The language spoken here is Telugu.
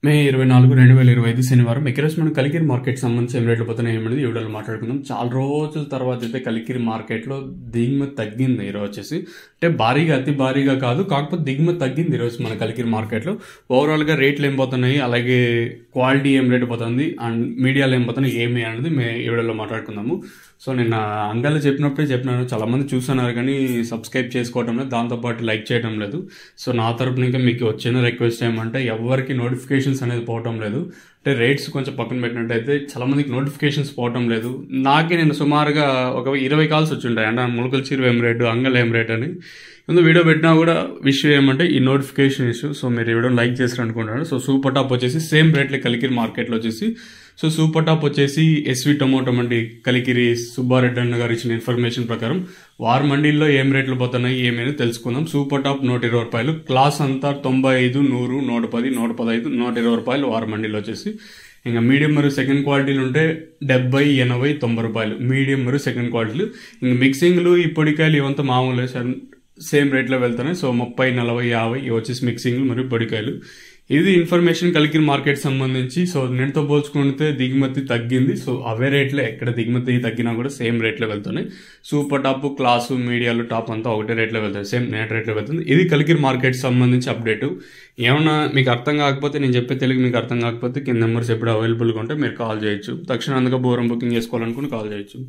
మే 24, 2025 శనివారం ఈరోజు మనం కలికిరి మార్కెట్ సంబంధించి ఏం రేట్లు పోతున్నాయి ఏమనేది ఈ వీడియోలో మాట్లాడుకుందాం. చాలా రోజుల తర్వాత అయితే కలికిరి మార్కెట్లో దిగుమతి తగ్గింది. ఈరోజు వచ్చేసి అంటే భారీగా అతి భారీగా కాదు, కాకపోతే దిగుమతి తగ్గింది ఈరోజు మన కలికిరి మార్కెట్లో. ఓవరాల్గా రేట్లు ఏం పోతున్నాయి, అలాగే క్వాలిటీ ఏం రేటు పోతుంది అండ్ మీడియాలో ఏం పోతున్నాయి ఏమి అనేది ఈ వీడియోలో మాట్లాడుకుందాము. సో నేను అంగల్లో చెప్పినప్పుడే చెప్పినాను, చాలామంది చూస్తున్నారు కానీ సబ్స్క్రైబ్ చేసుకోవటం లేదు, దాంతోపాటు లైక్ చేయడం లేదు. సో నా తరపున ఇంకా మీకు వచ్చిన రిక్వెస్ట్ ఏమంటే ఎవరికి నోటిఫికేషన్స్ అనేది పోవటం లేదు. అంటే రేట్స్ కొంచెం పక్కన పెట్టినట్టయితే చాలామందికి నోటిఫికేషన్స్ పోవటం లేదు. నాకే నేను సుమారుగా ఒక 20 కాల్స్ వచ్చి ఉంటాయి అంటే ములకల చీర ఏం రేటు, అంగల్ ఏం రేట్ అని. ముందు వీడియో పెట్టినా కూడా విషయం ఏమంటే ఈ నోటిఫికేషన్ ఇష్యూ. సో మీరు ఈ వీడియో లైక్ చేస్తారు అనుకుంటున్నాను. సో సూపర్ టాప్ వచ్చేసి సేమ్ రేట్లే కలికిరి మార్కెట్లో వచ్చేసి. సో సూపర్ టాప్ వచ్చేసి ఎస్వి టొమాటో మండి కలికిరి సుబ్బారెడ్డి అన్న గారు ఇచ్చిన ఇన్ఫర్మేషన్ ప్రకారం వారి మండీల్లో ఏం రేట్లు పోతున్నాయి ఏమైనా తెలుసుకుందాం. సూపర్ టాప్ 120 రూపాయలు, క్లాస్ అంతా 95, 100, 110, 115, 120 రూపాయలు వారి మండీలో వచ్చేసి. ఇంకా మీడియం మరియు సెకండ్ క్వాలిటీలు ఉంటే 70, 80, 90 రూపాయలు మీడియం మరియు సెకండ్ క్వాలిటీలు. ఇంకా మిక్సింగ్లు ఈ పొడికాయలు ఇవంతా మామూలు సేమ్ రేట్లో వెళ్తున్నాయి. సో 30, 40, 50 ఇవి వచ్చేసి మిక్సింగ్లు మరియు పొడికాయలు. ఇది ఇన్ఫర్మేషన్ కలికిరి మార్కెట్ సంబంధించి. సో నేటితో పోల్చుకుంటే దిగుమతి తగ్గింది. సో అవే రేట్లే, ఎక్కడ దిగుమతి తగ్గినా కూడా సేమ్ రేట్లో వెళ్తున్నాయి. సూపర్ టాప్, క్లాసు, మీడియాలు, టాప్ అంతా ఒకటే రేట్లో వెళ్తాయి, సేమ్ నేట్ రేట్లో వెళ్తుంది. ఇది కలికిరి మార్కెట్ సంబంధించి అప్డేట్. ఏమన్నా మీకు అర్థం కాకపోతే, నేను చెప్పే తెలుగు మీకు అర్థం కాకపోతే కింద నెంబర్స్ ఎప్పుడు అవైలబుల్గా ఉంటే మీరు కాల్ చేయొచ్చు. తక్షణం అందుగా బోరం బుకింగ్ చేసుకోవాలనుకుని కాల్ చేయొచ్చు.